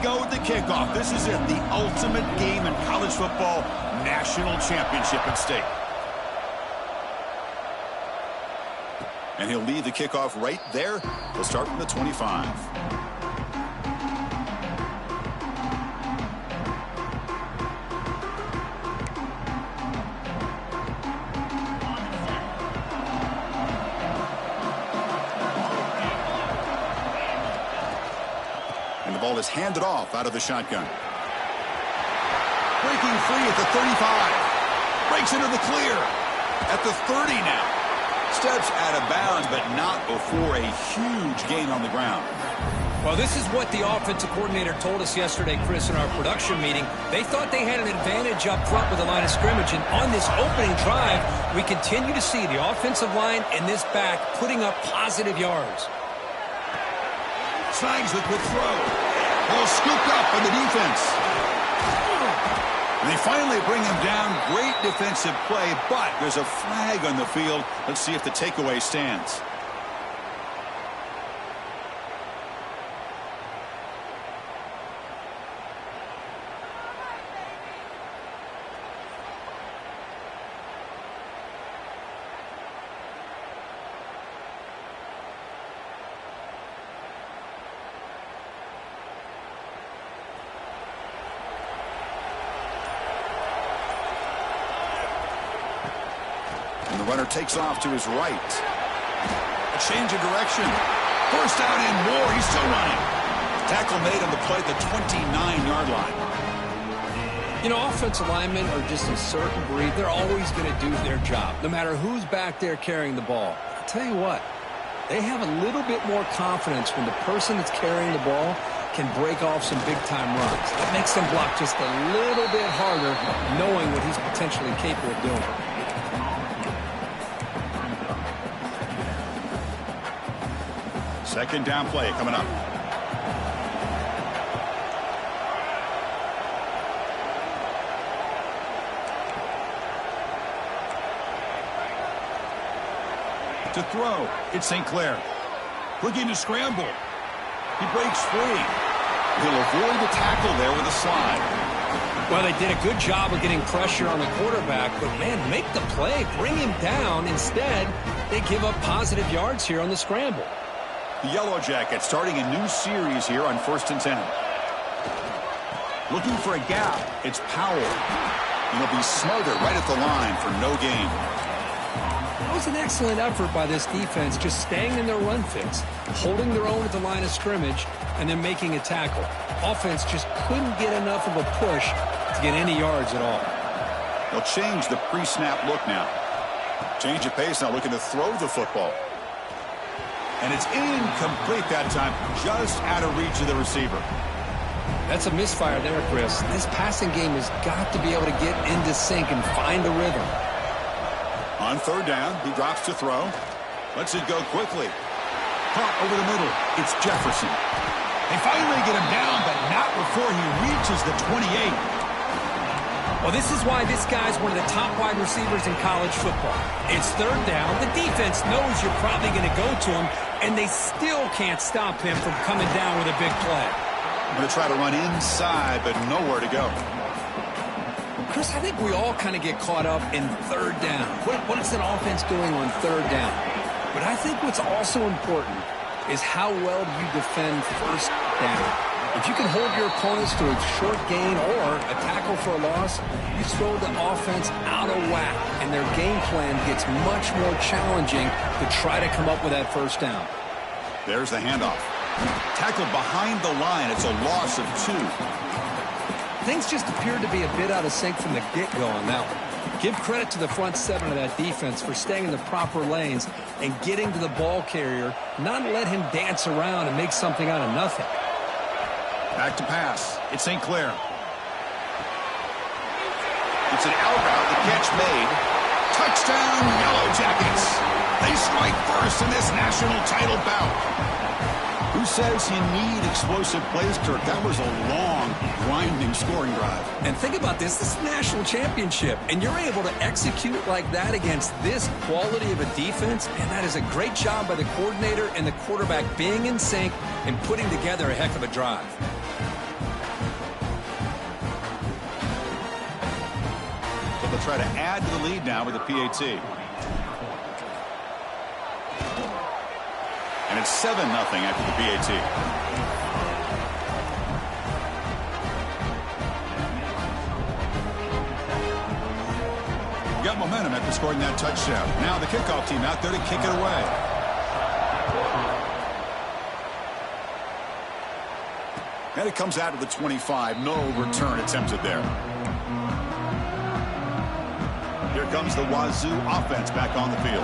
go with the kickoff. This is it, the ultimate game in college football, national championship at stake. And he'll lead the kickoff right there. He'll start from the 25. And the ball is handed off out of the shotgun. Breaking free at the 35. Breaks into the clear. At the 30 now. Steps out of bounds, but not before a huge gain on the ground. Well, this is what the offensive coordinator told us yesterday, Chris, in our production meeting. They thought they had an advantage up front with the line of scrimmage, and on this opening drive, we continue to see the offensive line and this back putting up positive yards. Snags the quick throw. Ball scooped up by the defense. And they finally bring him down. Great defensive play, but there's a flag on the field. Let's see if the takeaway stands. And the runner takes off to his right. A change of direction. First down and more. He's still running. Tackle made on the play at the 29-yard line. You know, offensive linemen are just a certain breed. They're always going to do their job, no matter who's back there carrying the ball. I'll tell you what, they have a little bit more confidence when the person that's carrying the ball can break off some big-time runs. It makes them block just a little bit harder, knowing what he's potentially capable of doing. Second down play coming up. To throw, it's St. Clair. Looking to scramble. He breaks free. He'll avoid the tackle there with a slide. Well, they did a good job of getting pressure on the quarterback, but, man, make the play. Bring him down. Instead, they give up positive yards here on the scramble. The Yellow Jackets starting a new series here on 1st and 10. Looking for a gap. It's Powell. And he'll be smothered right at the line for no gain. That was an excellent effort by this defense, just staying in their run fits, holding their own at the line of scrimmage, and then making a tackle. Offense just couldn't get enough of a push to get any yards at all. They'll change the pre-snap look now. Change of pace now, looking to throw the football. And it's incomplete that time, just out of reach of the receiver. That's a misfire there, Chris. This passing game has got to be able to get into sync and find a rhythm. On third down, he drops to throw. Lets it go quickly. Caught over the middle. It's Jefferson. They finally get him down, but not before he reaches the 28. Well, this is why this guy's one of the top wide receivers in college football. It's third down. The defense knows you're probably going to go to him, and they still can't stop him from coming down with a big play. I'm going to try to run inside, but nowhere to go. Chris, I think we all kind of get caught up in third down. What is an offense doing on third down? But I think what's also important is how well do you defend first down. If you can hold your opponents to a short gain or a tackle for a loss, you throw the offense out of whack, and their game plan gets much more challenging to try to come up with that first down. There's the handoff. Tackled behind the line. It's a loss of 2. Things just appeared to be a bit out of sync from the get-go on that one. Give credit to the front 7 of that defense for staying in the proper lanes and getting to the ball carrier, not let him dance around and make something out of nothing. Back to pass. It's St. Clair. It's an out route. The catch made. Touchdown, Yellow Jackets. They strike first in this national title bout. Who says you need explosive plays, Kirk? That was a long, grinding scoring drive. And think about this. This is a national championship, and you're able to execute like that against this quality of a defense, and that is a great job by the coordinator and the quarterback being in sync and putting together a heck of a drive. They'll try to add to the lead now with a PAT. And it's 7-0 after the PAT. Got momentum after scoring that touchdown. Now the kickoff team out there to kick it away. And it comes out of the 25. No return attempted there. Here comes the Wazoo offense back on the field.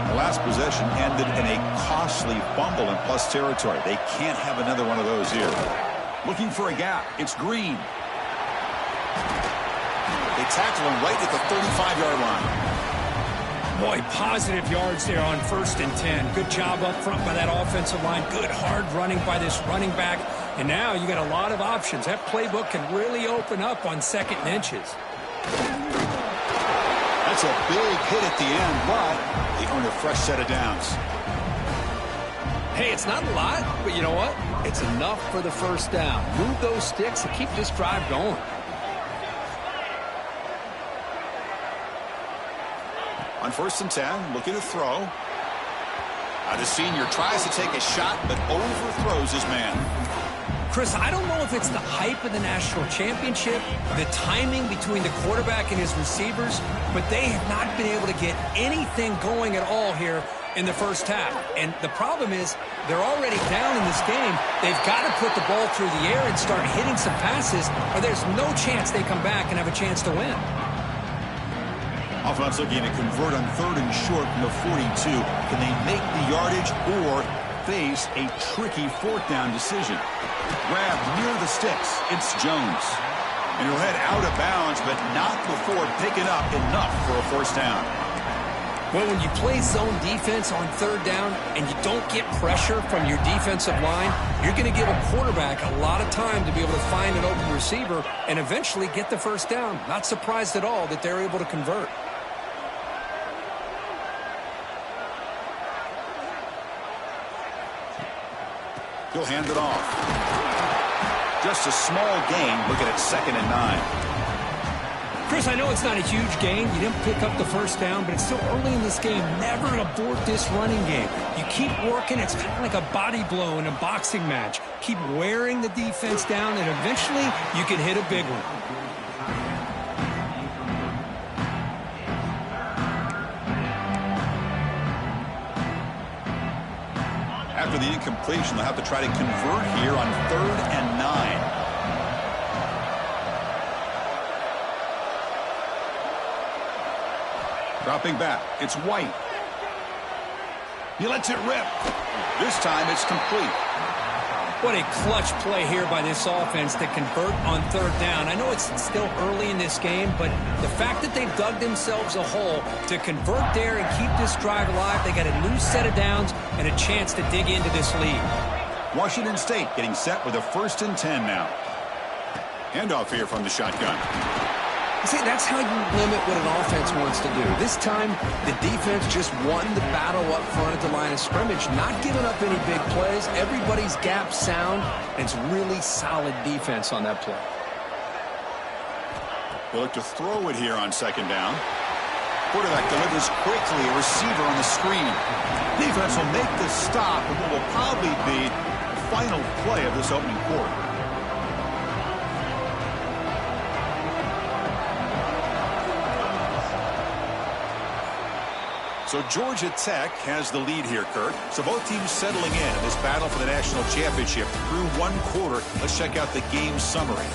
The last possession ended in a costly fumble in plus territory. They can't have another one of those here. Looking for a gap. It's Green. They tackle him right at the 35-yard line. Boy, positive yards there on 1st and 10. Good job up front by that offensive line. Good hard running by this running back. And now you got a lot of options. That playbook can really open up on 2nd and inches. That's a big hit at the end, but they earn a fresh set of downs. Hey, it's not a lot, but you know what? It's enough for the first down. Move those sticks and keep this drive going. On 1st and 10, looking to throw. The senior tries to take a shot, but overthrows his man. Chris, I don't know if it's the hype of the national championship, the timing between the quarterback and his receivers, but they have not been able to get anything going at all here in the first half. And the problem is they're already down in this game. They've got to put the ball through the air and start hitting some passes, or there's no chance they come back and have a chance to win. Offense looking to convert on 3rd and short from the 42. Can they make the yardage or face a tricky 4th down decision? Grabbed near the sticks. It's Jones. And he'll head out of bounds, but not before picking up enough for a 1st down. Well, when you play zone defense on 3rd down and you don't get pressure from your defensive line, you're going to give a quarterback a lot of time to be able to find an open receiver and eventually get the 1st down. Not surprised at all that they're able to convert. He'll hand it off. Just a small gain. Looking at 2nd and 9. Chris, I know it's not a huge gain. You didn't pick up the 1st down, but it's still early in this game. Never abort this running game. You keep working. It's kind of like a body blow in a boxing match. Keep wearing the defense down, and eventually you can hit a big one. After the incompletion, they'll have to try to convert here on 3rd and 9. Dropping back, it's White. He lets it rip. This time it's complete. What a clutch play here by this offense to convert on 3rd down. I know it's still early in this game, but the fact that they've dug themselves a hole to convert there and keep this drive alive, they got a new set of downs and a chance to dig into this lead. Washington State getting set with a 1st and 10 now. Handoff here from the shotgun. See, that's how you limit what an offense wants to do. This time, the defense just won the battle up front at the line of scrimmage, not giving up any big plays. Everybody's gap sound, and it's really solid defense on that play. They'll look to throw it here on 2nd down. Quarterback delivers quickly, a receiver on the screen. Defense will make the stop, and what will probably be the final play of this opening quarter. So Georgia Tech has the lead here, Kurt. So both teams settling in this battle for the national championship through 1 quarter. Let's check out the game summary.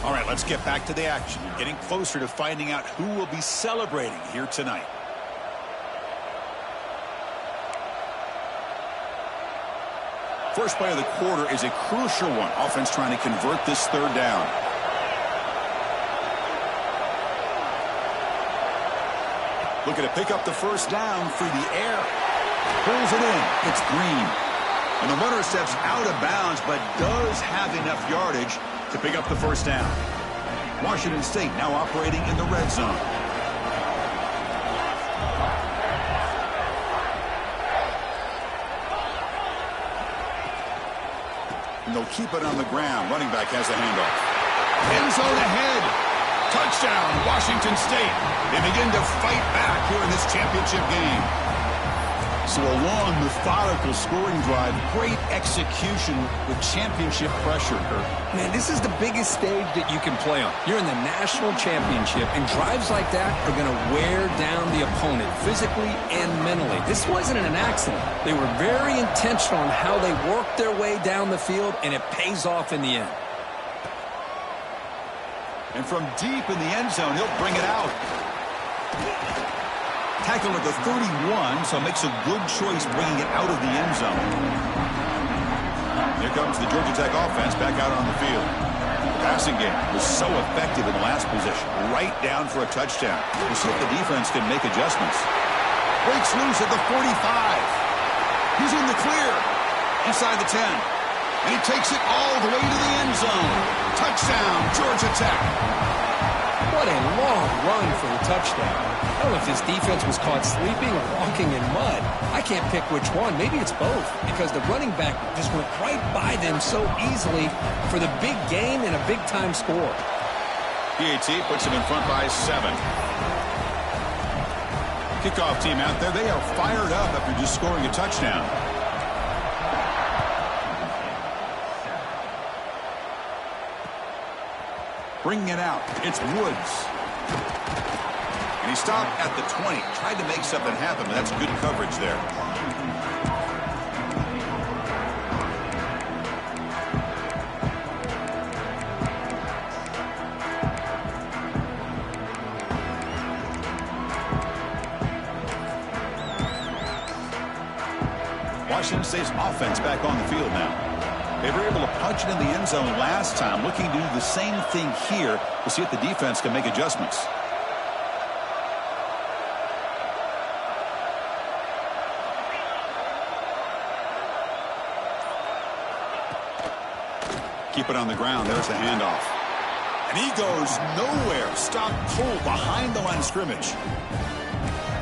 All right, let's get back to the action. Getting closer to finding out who will be celebrating here tonight. First play of the quarter is a crucial one. Offense trying to convert this 3rd down. Looking to pick up the 1st down through the air. Pulls it in. It's Green. And the runner steps out of bounds, but does have enough yardage to pick up the 1st down. Washington State now operating in the red zone. And they'll keep it on the ground. Running back has the handoff. End zone ahead. Touchdown, Washington State. They begin to fight back here in this championship game. So a long, methodical scoring drive. Great execution with championship pressure, Kurt. Man, this is the biggest stage that you can play on. You're in the national championship, and drives like that are going to wear down the opponent physically and mentally. This wasn't an accident. They were very intentional on how they worked their way down the field, and it pays off in the end. And from deep in the end zone, he'll bring it out. Tackled at the 31, so makes a good choice bringing it out of the end zone. Here comes the Georgia Tech offense back out on the field. The passing game was so effective in the last possession, right down for a touchdown. We'll see if the defense can make adjustments. Breaks loose at the 45. He's in the clear. Inside the 10. And he takes it all the way to the end zone. Touchdown, Georgia Tech. What a long run for the touchdown. I don't know if his defense was caught sleeping or walking in mud. I can't pick which one. Maybe it's both, because the running back just went right by them so easily for the big gain and a big-time score. PAT puts him in front by 7. Kickoff team out there, they are fired up after just scoring a touchdown. Bringing it out, it's Woods. And he stopped at the 20. Tried to make something happen, but that's good coverage there. Washington State's offense back on the field now. They were able to punch it in the end zone last time. Looking to do the same thing here. We'll see if the defense can make adjustments. Keep it on the ground. There's the handoff. And he goes nowhere. Stop cold behind the line of scrimmage.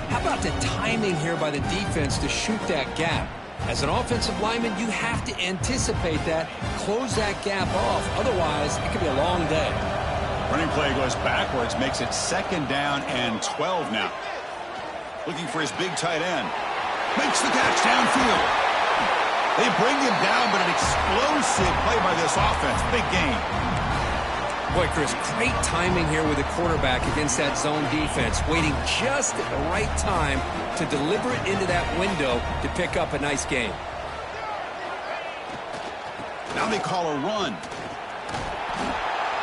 How about the timing here by the defense to shoot that gap? As an offensive lineman, you have to anticipate that, close that gap off. Otherwise, it could be a long day. Running play goes backwards, makes it 2nd down and 12 now. Looking for his big tight end. Makes the catch downfield. They bring him down, but an explosive play by this offense. Big gain. Boy, Chris, great timing here with the quarterback against that zone defense, waiting just at the right time to deliver it into that window to pick up a nice gain. Now they call a run.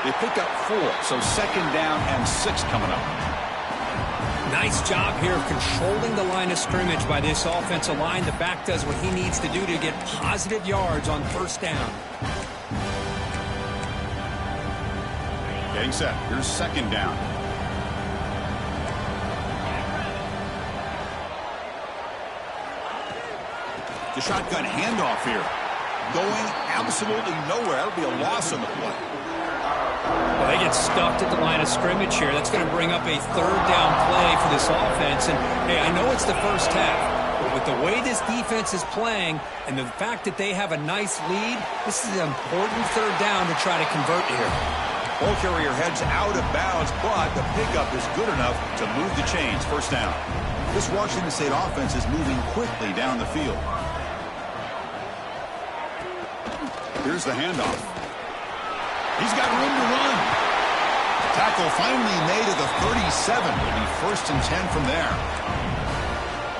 They pick up 4, so 2nd down and 6 coming up. Nice job here of controlling the line of scrimmage by this offensive line. The back does what he needs to do to get positive yards on 1st down. Getting set. Here's 2nd down. The shotgun handoff here. Going absolutely nowhere. That'll be a loss on the play. Well, they get stuffed at the line of scrimmage here. That's going to bring up a 3rd down play for this offense. And, hey, I know it's the first half, but with the way this defense is playing and the fact that they have a nice lead, this is an important 3rd down to try to convert here. Ball carrier heads out of bounds, but the pickup is good enough to move the chains. 1st down. This Washington State offense is moving quickly down the field. Here's the handoff. He's got room to run. Tackle finally made at the 37. Will be 1st and 10 from there.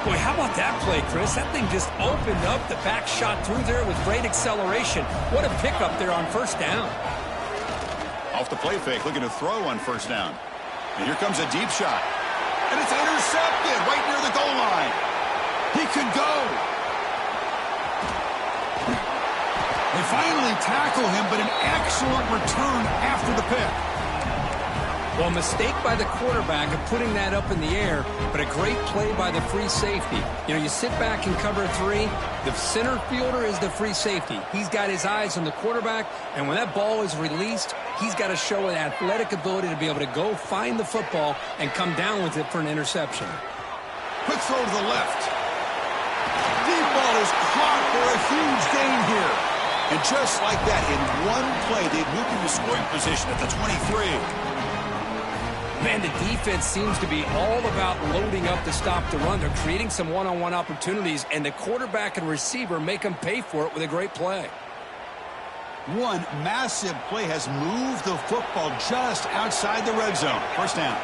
Boy, how about that play, Chris? That thing just opened up. The back shot through there with great acceleration. What a pickup there on 1st down. Off the play fake, looking to throw on 1st down. And here comes a deep shot. And it's intercepted right near the goal line. He could go. They finally tackle him, but an excellent return after the pick. Well, a mistake by the quarterback of putting that up in the air, but a great play by the free safety. You know, you sit back and cover 3. The center fielder is the free safety. He's got his eyes on the quarterback, and when that ball is released, he's got to show an athletic ability to be able to go find the football and come down with it for an interception. Quick throw to the left. Deep ball is caught for a huge gain here. And just like that, in one play, they've moved into scoring position at the 23. Man, the defense seems to be all about loading up to stop the run. They're creating some one-on-one opportunities, and the quarterback and receiver make them pay for it with a great play. One massive play has moved the football just outside the red zone. First down.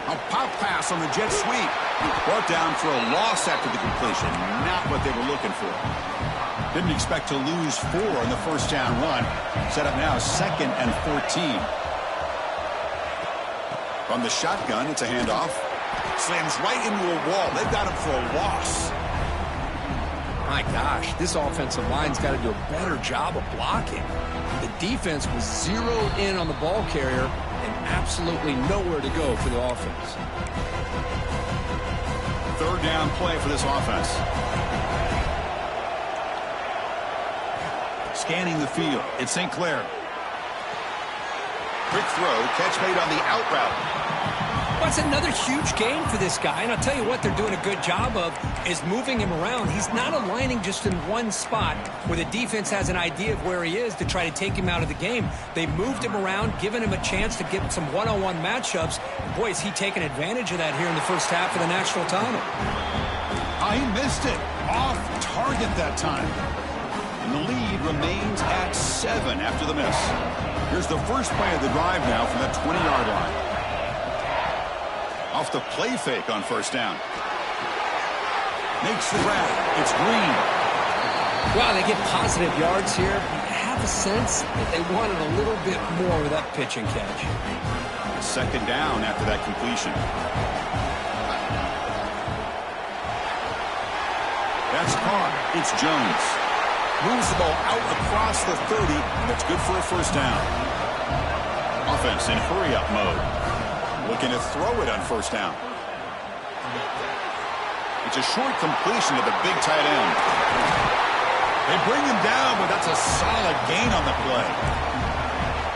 A pop pass on the jet sweep. Brought down for a loss after the completion. Not what they were looking for. Didn't expect to lose 4 on the first down run. Set up now 2nd and 14. From the shotgun, it's a handoff. Slams right into a wall. They've got him for a loss. My gosh, this offensive line's got to do a better job of blocking. The defense was zeroed in on the ball carrier and absolutely nowhere to go for the offense. 3rd down play for this offense. Scanning the field. It's St. Clair. Quick throw. Catch made on the out route. That's another huge gain for this guy. And I'll tell you what they're doing a good job of is moving him around. He's not aligning just in one spot where the defense has an idea of where he is to try to take him out of the game. They moved him around, given him a chance to get some one-on-one matchups. And boy, is he taking advantage of that here in the first half of the national title. He missed it. Off target that time. And the lead remains at 7 after the miss. Here's the first play of the drive now from that 20-yard line. Off the play fake on first down. Makes the grab. It's Green. Well, they get positive yards here. I have a sense that they wanted a little bit more with that pitch and catch. 2nd down after that completion. That's caught. It's Jones. Moves the ball out across the 30, and it's good for a first down. Offense in hurry-up mode. Looking to throw it on first down. It's a short completion to the big tight end. They bring him down, but that's a solid gain on the play.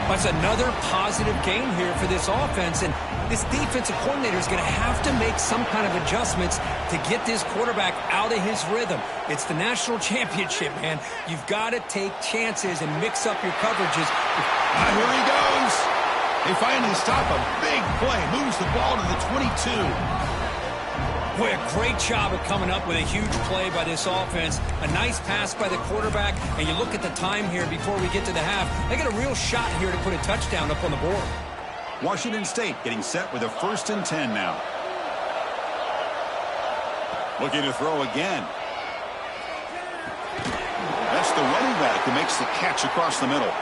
That's another positive gain here for this offense, and this defensive coordinator is going to have to make some kind of adjustments to get this quarterback out of his rhythm. It's the national championship, man. You've got to take chances and mix up your coverages. Here he goes. They finally stop a big play. Moves the ball to the 22. Boy, a great job of coming up with a huge play by this offense. A nice pass by the quarterback. And you look at the time here before we get to the half. They got a real shot here to put a touchdown up on the board. Washington State getting set with a 1st and 10 now. Looking to throw again. That's the running back who makes the catch across the middle.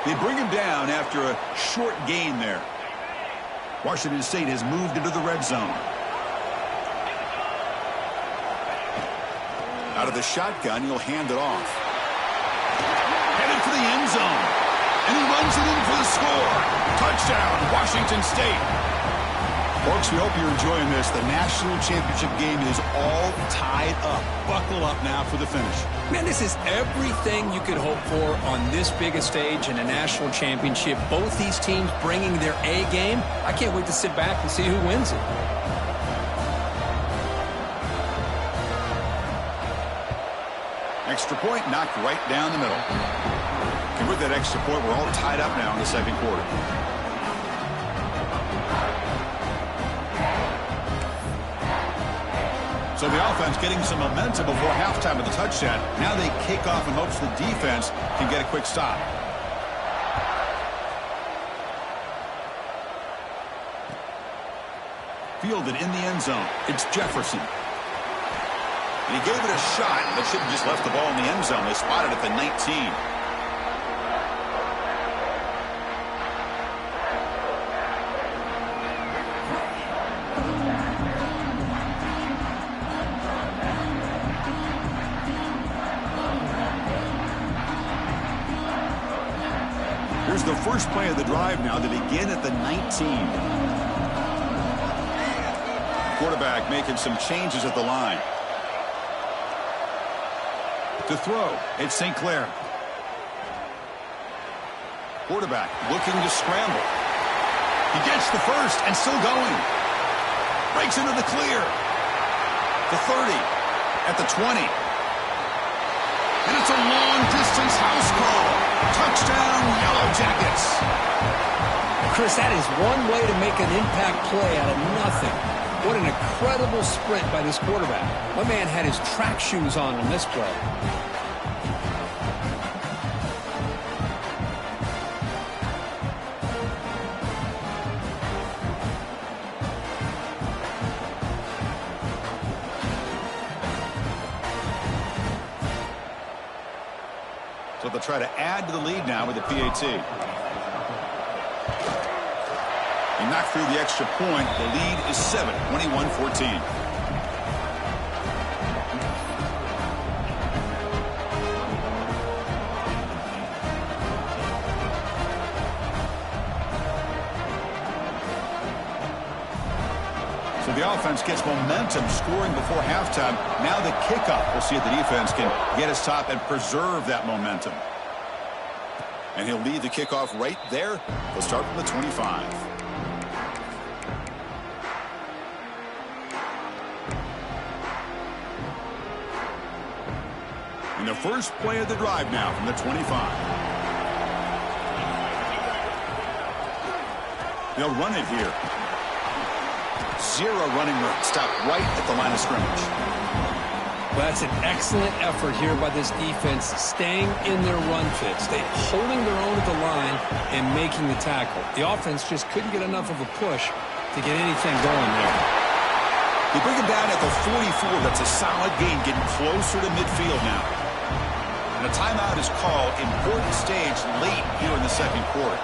They bring him down after a short gain there. Washington State has moved into the red zone. Out of the shotgun, he'll hand it off. Headed for the end zone. And he runs it in for the score. Touchdown, Washington State. Folks, we hope you're enjoying this. The national championship game is all tied up. Buckle up now for the finish. Man, this is everything you could hope for on this big a stage in a national championship. Both these teams bringing their A game. I can't wait to sit back and see who wins it. Extra point knocked right down the middle. And with that extra point, we're all tied up now in the 2nd quarter. So the offense getting some momentum before halftime of the touchdown. Now they kick off in hopes the defense can get a quick stop. Fielded in the end zone. It's Jefferson. And he gave it a shot, but should have just left the ball in the end zone. They spotted it at the 19. Here's the first play of the drive now to begin at the 19. Quarterback making some changes at the line. To throw, it's St. Clair. Quarterback looking to scramble. He gets the first and still going. Breaks into the clear. The 30 at the 20. And it's a long-distance house call. Touchdown, Yellow Jackets. Chris, that is one way to make an impact play out of nothing. What an incredible sprint by this quarterback. My man had his track shoes on this play. So they'll try to add to the lead now with the PAT. He knocked through the extra point. The lead is 7, 21-14. So the offense gets momentum scoring before halftime. Now the kickoff. We'll see if the defense can get his top and preserve that momentum. And he'll lead the kickoff right there. They'll start from the 25. And the first play of the drive now from the 25. They'll run it here. Zero running room. Stop right at the line of scrimmage. Well, that's an excellent effort here by this defense, staying in their run fits. They holding their own at the line and making the tackle. The offense just couldn't get enough of a push to get anything going there. They bring him down at the 44. That's a solid gain, getting closer to midfield now. And a timeout is called. Important stage late here in the second quarter.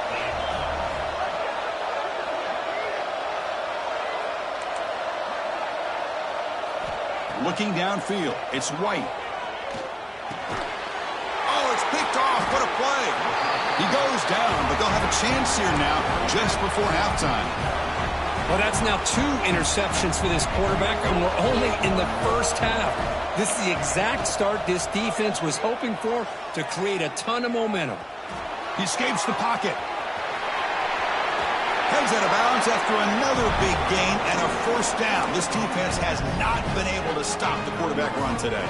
Looking downfield, it's White. Oh, it's picked off. What a play. He goes down, but they'll have a chance here now just before halftime. Well, that's now 2 interceptions for this quarterback, and we're only in the first half. This is the exact start this defense was hoping for to create a ton of momentum. He escapes the pocket. Heads out of bounds after another big gain and a first down. This defense has not been able to stop the quarterback run today.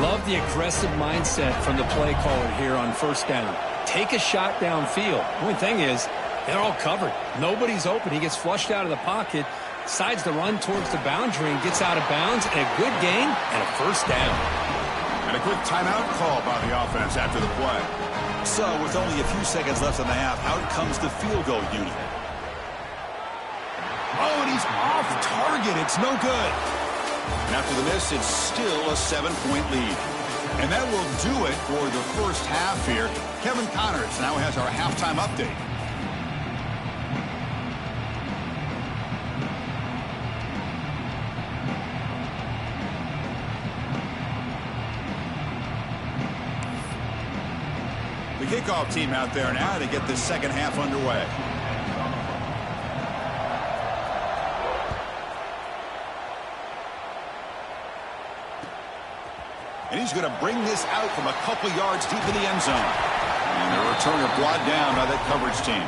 Love the aggressive mindset from the play caller here on first down. Take a shot downfield. The only thing is, they're all covered. Nobody's open. He gets flushed out of the pocket, decides to run towards the boundary and gets out of bounds, and a good gain and a first down. And a quick timeout call by the offense after the play. So, with only a few seconds left in the half, out comes the field goal unit. Oh, and he's off target. It's no good. And after the miss, it's still a 7-point lead. And that will do it for the first half here. Kevin Connors now has our halftime update. The kickoff team out there now to get this second half underway. And he's going to bring this out from a couple yards deep in the end zone. And the returner brought down by that coverage team.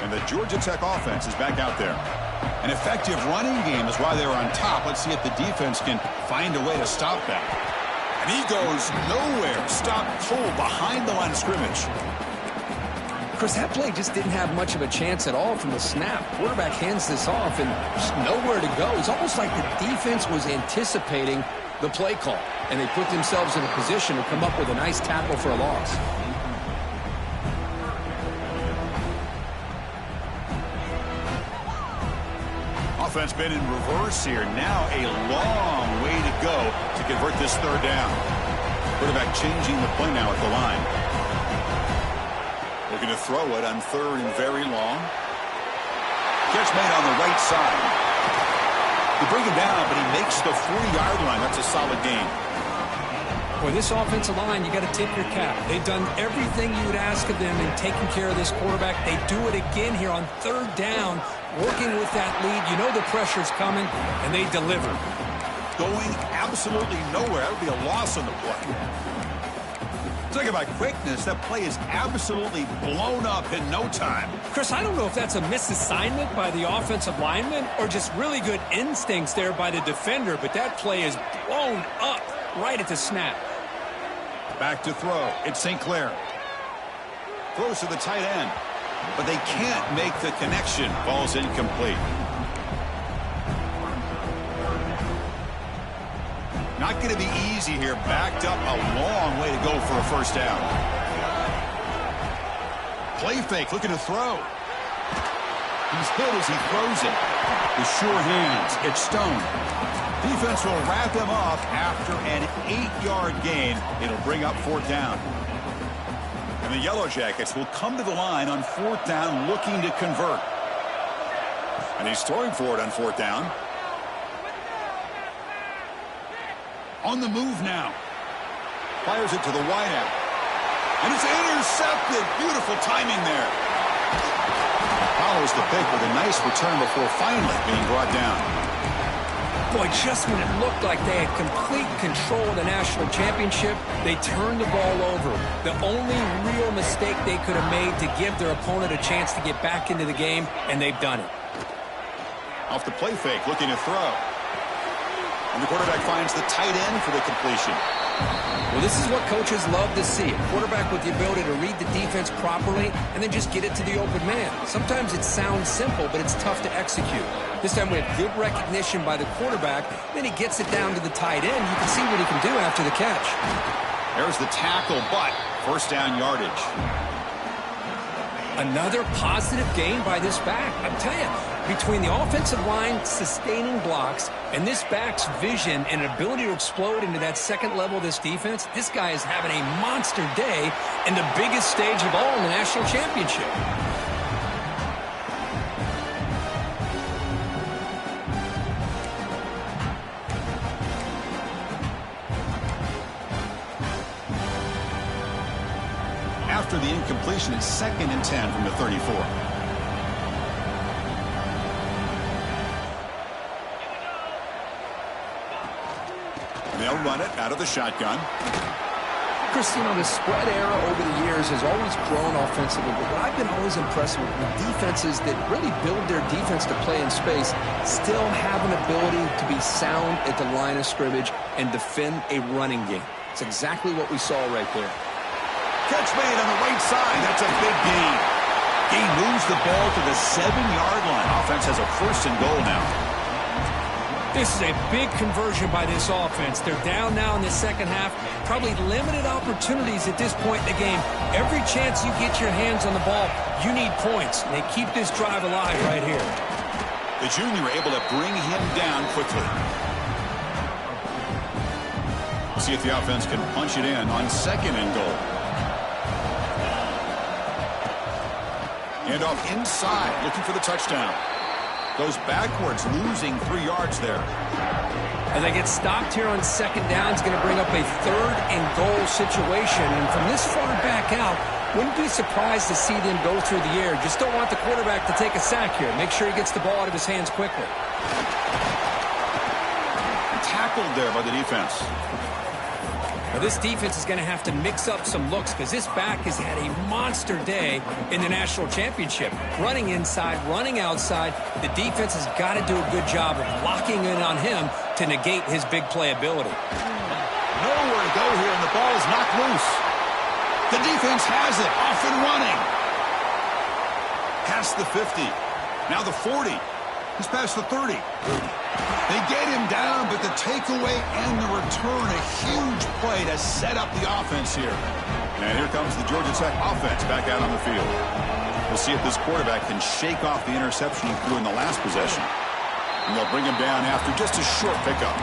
And the Georgia Tech offense is back out there. An effective running game is why they're on top. Let's see if the defense can find a way to stop that. And he goes nowhere. Stop cold behind the line of scrimmage. Chris, that play just didn't have much of a chance at all from the snap. Quarterback hands this off and just nowhere to go. It's almost like the defense was anticipating the play call, and they put themselves in a position to come up with a nice tackle for a loss. Offense been in reverse here. Now a long way to go to convert this third down. Quarterback changing the play now at the line. Looking to throw it on third and very long. Catch made on the right side. They bring him down, but he makes the 40-yard line. That's a solid gain. Boy, this offensive line, you got to tip your cap. They've done everything you would ask of them in taking care of this quarterback. They do it again here on third down, working with that lead. You know the pressure's coming, and they deliver. Going absolutely nowhere. That would be a loss on the play. Talking about quickness, that play is absolutely blown up in no time. Chris, I don't know if that's a misassignment by the offensive lineman or just really good instincts there by the defender, but that play is blown up right at the snap. Back to throw. It's St. Clair. Throws to the tight end. But they can't make the connection. Ball's incomplete. Not going to be easy here. Backed up a long way to go for a first down. Play fake, looking to throw. He's hit as he throws it. With sure hands, it's Stone. Defense will wrap him up after an 8-yard gain. It'll bring up fourth down. And the Yellow Jackets will come to the line on fourth down looking to convert. And he's throwing for it on fourth down. On the move now. Fires it to the wideout. And it's intercepted. Beautiful timing there. Follows the pick with a nice return before finally being brought down. Boy, just when it looked like they had complete control of the national championship, they turned the ball over. The only real mistake they could have made to give their opponent a chance to get back into the game, and they've done it. Off the play fake, looking to throw. And the quarterback finds the tight end for the completion. Well, this is what coaches love to see. A quarterback with the ability to read the defense properly and then just get it to the open man. Sometimes it sounds simple, but it's tough to execute. This time we have good recognition by the quarterback. Then he gets it down to the tight end. You can see what he can do after the catch. There's the tackle, but first down yardage. Another positive gain by this back. I'm telling you, between the offensive line sustaining blocks and this back's vision and ability to explode into that second level of this defense, this guy is having a monster day in the biggest stage of all in the national championship. After the incompletion, it's 2nd and 10 from the 34. They'll run it out of the shotgun. Christine, the spread era over the years has always grown offensively, but what I've been always impressed with defenses that really build their defense to play in space still have an ability to be sound at the line of scrimmage and defend a running game. It's exactly what we saw right there. Catch made on the right side. That's a big gain. He moves the ball to the 7-yard line. Offense has a 1st and goal now. This is a big conversion by this offense. They're down now in the second half. Probably limited opportunities at this point in the game. Every chance you get your hands on the ball, you need points. And they keep this drive alive right here. The junior able to bring him down quickly. See if the offense can punch it in on 2nd and goal. Handoff inside, looking for the touchdown. Goes backwards, losing 3 yards there. As they get stopped here on 2nd down, it's going to bring up a 3rd and goal situation. And from this far back out, wouldn't be surprised to see them go through the air. Just don't want the quarterback to take a sack here. Make sure he gets the ball out of his hands quickly. Tackled there by the defense. Now this defense is going to have to mix up some looks because this back has had a monster day in the national championship. Running inside, running outside. The defense has got to do a good job of locking in on him to negate his big play ability. Nowhere to go here, and the ball is knocked loose. The defense has it, off and running. Past the 50. Now the 40. He's past the 30. They get him down, but the takeaway and the return, a huge play to set up the offense here. And here comes the Georgia Tech offense back out on the field. We'll see if this quarterback can shake off the interception he threw in the last possession. And they'll bring him down after just a short pickup.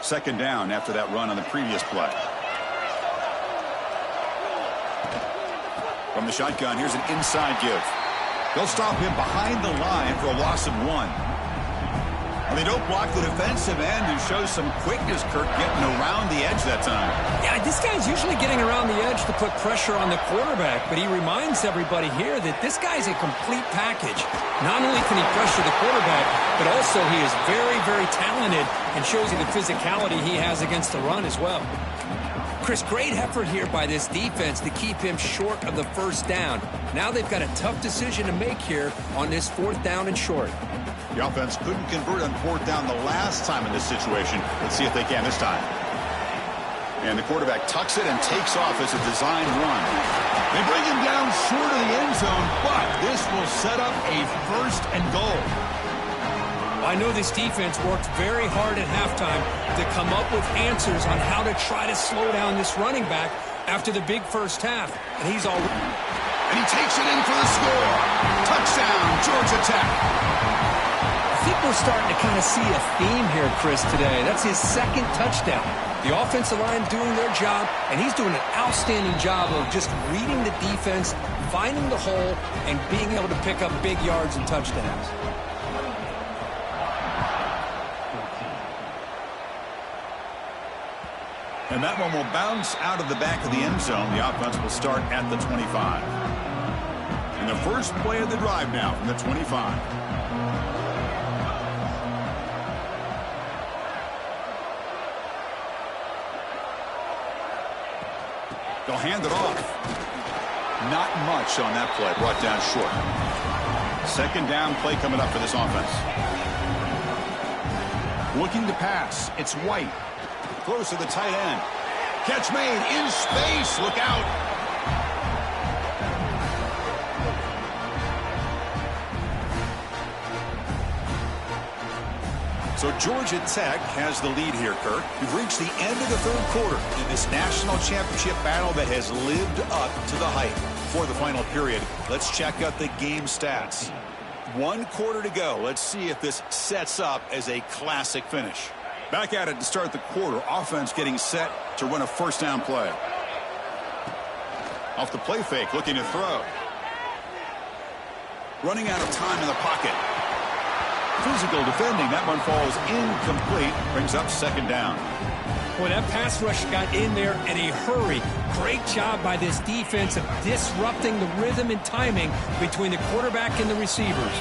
Second down after that run on the previous play. From the shotgun, here's an inside give. They'll stop him behind the line for a loss of 1. And they don't block the defensive end, who shows some quickness, Kirk, getting around the edge that time. Yeah, this guy's usually getting around the edge to put pressure on the quarterback, but he reminds everybody here that this guy's a complete package. Not only can he pressure the quarterback, but also he is very, very talented and shows you the physicality he has against the run as well. Chris, great effort here by this defense to keep him short of the first down. Now they've got a tough decision to make here on this 4th down and short. The offense couldn't convert on 4th down the last time in this situation. Let's see if they can this time. And the quarterback tucks it and takes off as a design run. They bring him down short of the end zone, but this will set up a 1st and goal. I know this defense worked very hard at halftime to come up with answers on how to try to slow down this running back after the big first half. And he's already... And he takes it in for the score. Touchdown, Georgia Tech. I think we're starting to kind of see a theme here, Chris, today. That's his 2nd touchdown. The offensive line doing their job, and he's doing an outstanding job of just reading the defense, finding the hole, and being able to pick up big yards and touchdowns. And that one will bounce out of the back of the end zone. The offense will start at the 25. And the first play of the drive now from the 25. They'll hand it off. Not much on that play. Brought down short. 2nd down play coming up for this offense. Looking to pass. It's White. Close to the tight end. Catch made in space. Look out. So Georgia Tech has the lead here, Kurt. We've reached the end of the 3rd quarter in this national championship battle that has lived up to the hype. For the final period, let's check out the game stats. 1 quarter to go. Let's see if this sets up as a classic finish. Back at it to start the quarter. Offense getting set to run a 1st down play. Off the play fake, looking to throw. Running out of time in the pocket. Physical defending. That one falls incomplete. Brings up 2nd down. Boy, that pass rush got in there in a hurry. Great job by this defense of disrupting the rhythm and timing between the quarterback and the receivers.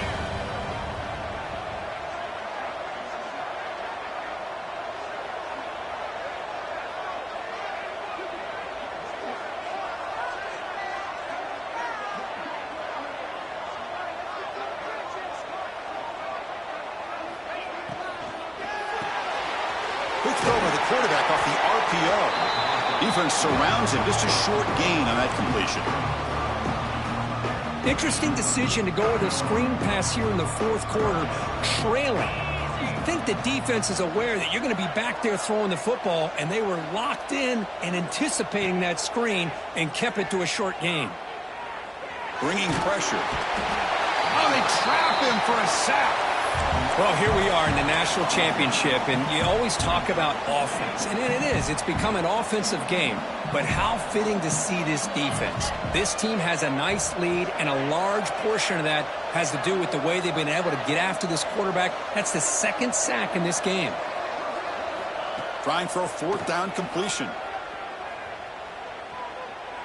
Quick throw by the quarterback off the RPO. Defense surrounds him. Just a short gain on that completion. Interesting decision to go with a screen pass here in the 4th quarter, trailing. I think the defense is aware that you're going to be back there throwing the football, and they were locked in and anticipating that screen and kept it to a short gain. Bringing pressure. Oh, they trap him for a sack. Well, here we are in the national championship, and you always talk about offense, and it is. It's become an offensive game, but how fitting to see this defense. This team has a nice lead, and a large portion of that has to do with the way they've been able to get after this quarterback. That's the 2nd sack in this game. Trying for a 4th down completion.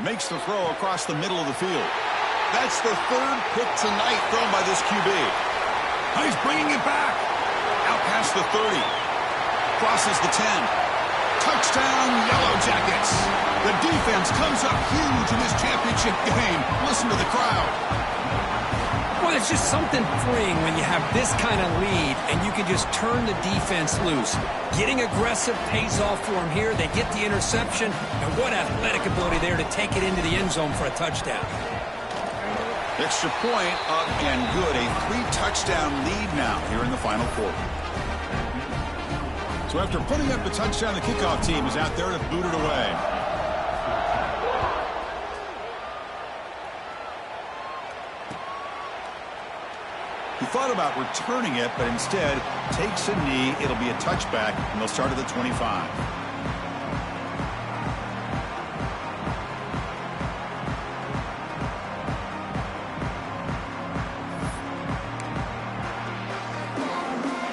Makes the throw across the middle of the field. That's the 3rd pick tonight thrown by this QB. He's bringing it back. Out past the 30. Crosses the 10. Touchdown, Yellow Jackets. The defense comes up huge in this championship game. Listen to the crowd. Well, it's just something freeing when you have this kind of lead and you can just turn the defense loose. Getting aggressive pays off for them here. They get the interception, and what athletic ability there to take it into the end zone for a touchdown. Extra point up and good. A 3-touchdown lead now here in the final quarter. So after putting up the touchdown, the kickoff team is out there to boot it away. He thought about returning it, but instead takes a knee. It'll be a touchback, and they'll start at the 25.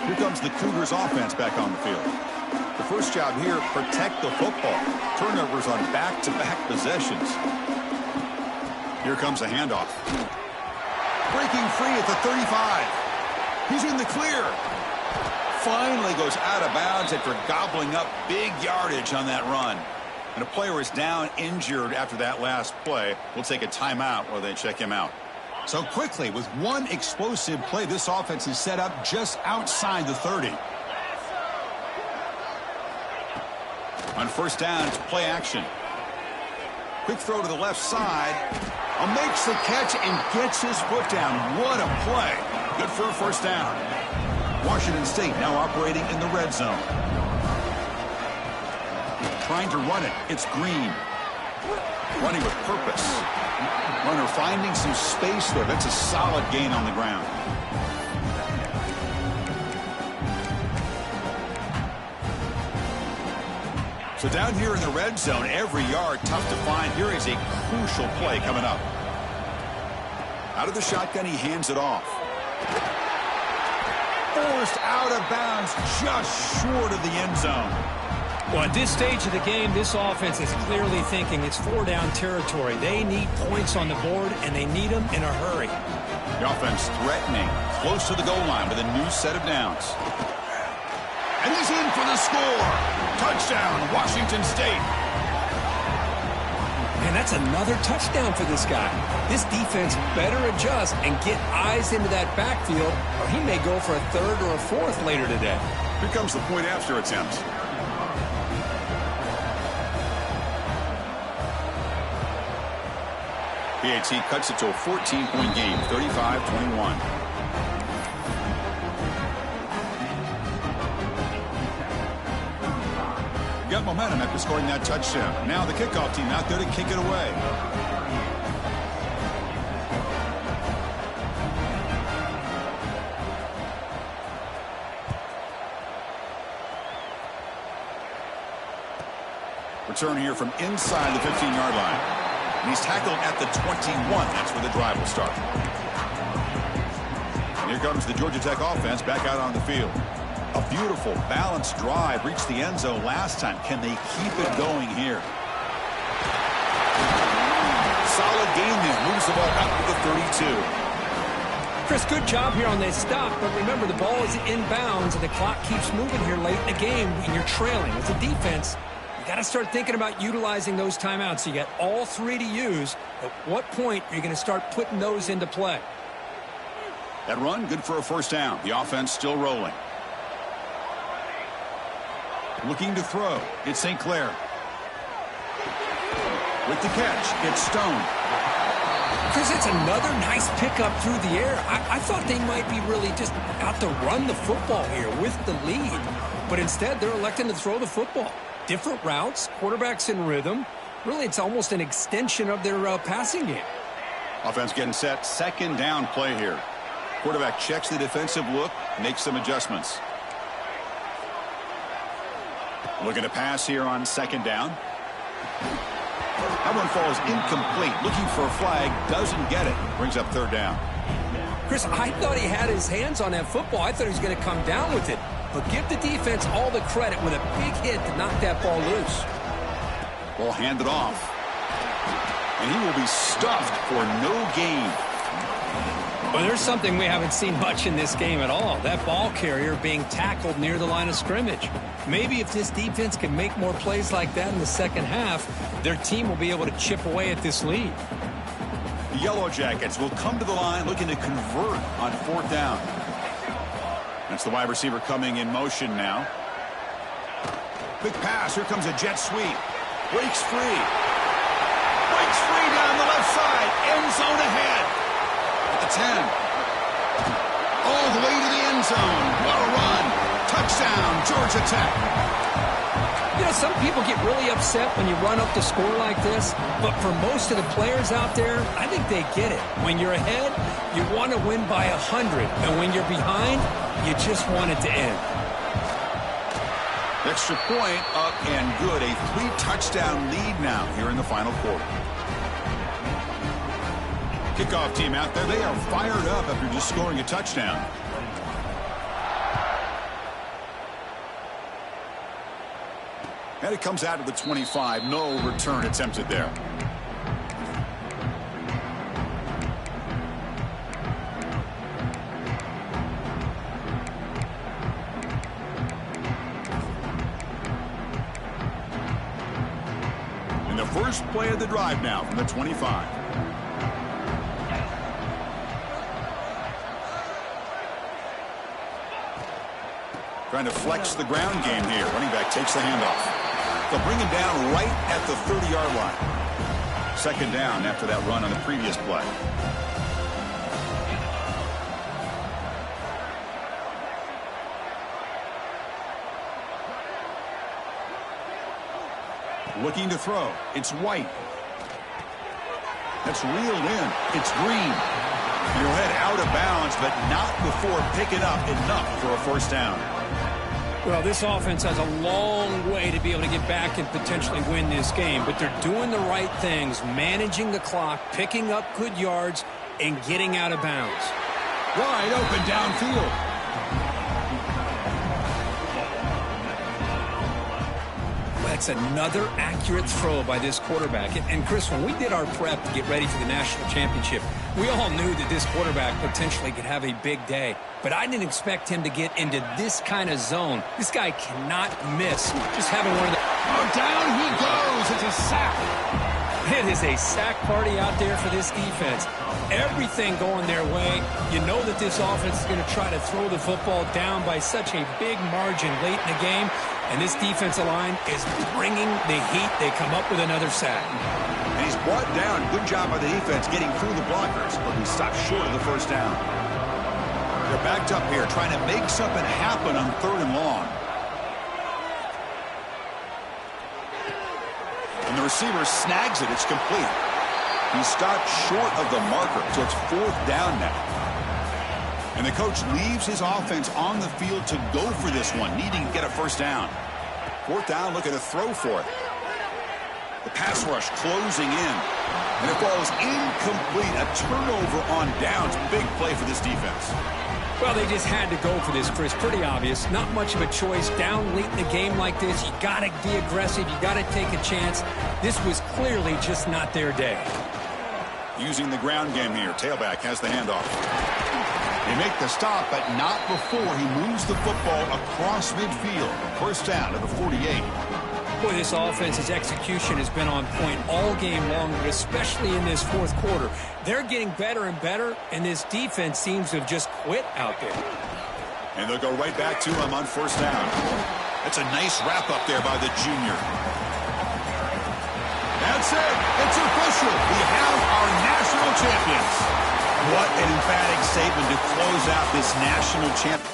Here comes the Cougars offense back on the field. The first job here, protect the football. Turnovers on back-to-back possessions. Here comes a handoff. Breaking free at the 35. He's in the clear. Finally goes out of bounds after gobbling up big yardage on that run. And a player is down injured after that last play. We'll take a timeout while they check him out. So quickly, with one explosive play, this offense is set up just outside the 30. On first down, it's play action. Quick throw to the left side. Makes the catch and gets his foot down. What a play. Good for a first down. Washington State now operating in the red zone. Trying to run it. It's Green. Running with purpose. Runner finding some space there. That's a solid gain on the ground. So down here in the red zone, every yard tough to find. Here is a crucial play coming up. Out of the shotgun, he hands it off. Forced out of bounds, just short of the end zone. Well, at this stage of the game, this offense is clearly thinking it's 4-down territory. They need points on the board, and they need them in a hurry. The offense threatening, close to the goal line with a new set of downs. And he's in for the score. Touchdown, Washington State. And that's another touchdown for this guy. This defense better adjust and get eyes into that backfield, or he may go for a third or a fourth later today. Here comes the point after attempt. PAT cuts it to a 14-point game, 35-21. Got momentum after scoring that touchdown. Now the kickoff team out there to kick it away. Return here from inside the 15-yard line. And he's tackled at the 21. That's where the drive will start. And here comes the Georgia Tech offense back out on the field. A beautiful, balanced drive reached the end zone last time. Can they keep it going here? Solid gain there. Moves the ball out to the 32. Chris, good job here on that stop, but remember the ball is inbounds and the clock keeps moving here late in the game and you're trailing. As a defense, you got to start thinking about utilizing those timeouts. You got all three to use. At what point are you going to start putting those into play? That run, good for a first down. The offense still rolling. Looking to throw. It's St. Clair. With the catch, it's Stone. Chris, it's another nice pickup through the air. I thought they might be really just out to run the football here with the lead. But instead, they're electing to throw the football. Different routes, quarterbacks in rhythm. Really, it's almost an extension of their passing game. Offense getting set. Second down play here. Quarterback checks the defensive look, makes some adjustments. Looking to pass here on second down. That one falls incomplete. Looking for a flag. Doesn't get it. Brings up third down. Chris, I thought he had his hands on that football. I thought he was going to come down with it. But give the defense all the credit with a big hit to knock that ball loose. Ball handed off. And he will be stuffed for no gain. Well, there's something we haven't seen much in this game at all. That ball carrier being tackled near the line of scrimmage. Maybe if this defense can make more plays like that in the second half, their team will be able to chip away at this lead. The Yellow Jackets will come to the line looking to convert on fourth down. That's the wide receiver coming in motion now. Big pass. Here comes a jet sweep. Breaks free. Breaks free down the left side. End zone ahead. At the 10. All the way to the end zone. What a run. Touchdown, Georgia Tech. You know, some people get really upset when you run up the score like this, but for most of the players out there, I think they get it. When you're ahead, you want to win by 100, and when you're behind, you just want it to end. Extra point up and good. A 3-touchdown lead now here in the final quarter. Kickoff team out there. They are fired up after just scoring a touchdown. And it comes out of the 25. No return attempted there. First play of the drive now from the 25. Trying to flex the ground game here. Running back takes the handoff. They'll bring him down right at the 30-yard line. Second down after that run on the previous play. Looking to throw. It's White. That's reeled in. It's Green. He'll head out of bounds, but not before picking up enough for a first down. Well, this offense has a long way to be able to get back and potentially win this game, but they're doing the right things, managing the clock, picking up good yards, and getting out of bounds. Wide open downfield. That's another accurate throw by this quarterback. And Chris, when we did our prep to get ready for the national championship, we all knew that this quarterback potentially could have a big day. But I didn't expect him to get into this kind of zone. This guy cannot miss. Just having one of the... Oh, down he goes. It's a sack. It is a sack party out there for this defense. Everything going their way. You know that this offense is going to try to throw the football down by such a big margin late in the game. And this defensive line is bringing the heat. They come up with another sack. And he's brought down. Good job by the defense getting through the blockers, but he stopped short of the first down. They're backed up here trying to make something happen on 3rd and long. And the receiver snags it. It's complete. He stopped short of the marker, so it's 4th down now. And the coach leaves his offense on the field to go for this one, needing to get a first down. 4th down, looking to throw for it. The pass rush closing in. And it falls incomplete. A turnover on downs. Big play for this defense. Well, they just had to go for this, Chris. Pretty obvious. Not much of a choice. Down late in the game like this, you got to be aggressive. You got to take a chance. This was clearly just not their day. Using the ground game here. Tailback has the handoff. They make the stop, but not before he moves the football across midfield. First down to the 48. Boy, this offense's execution has been on point all game long, but especially in this 4th quarter. They're getting better and better, and this defense seems to have just quit out there. And they'll go right back to him on first down. That's a nice wrap up there by the junior. That's it. It's official. We have our national champions. What an emphatic statement to close out this national championship.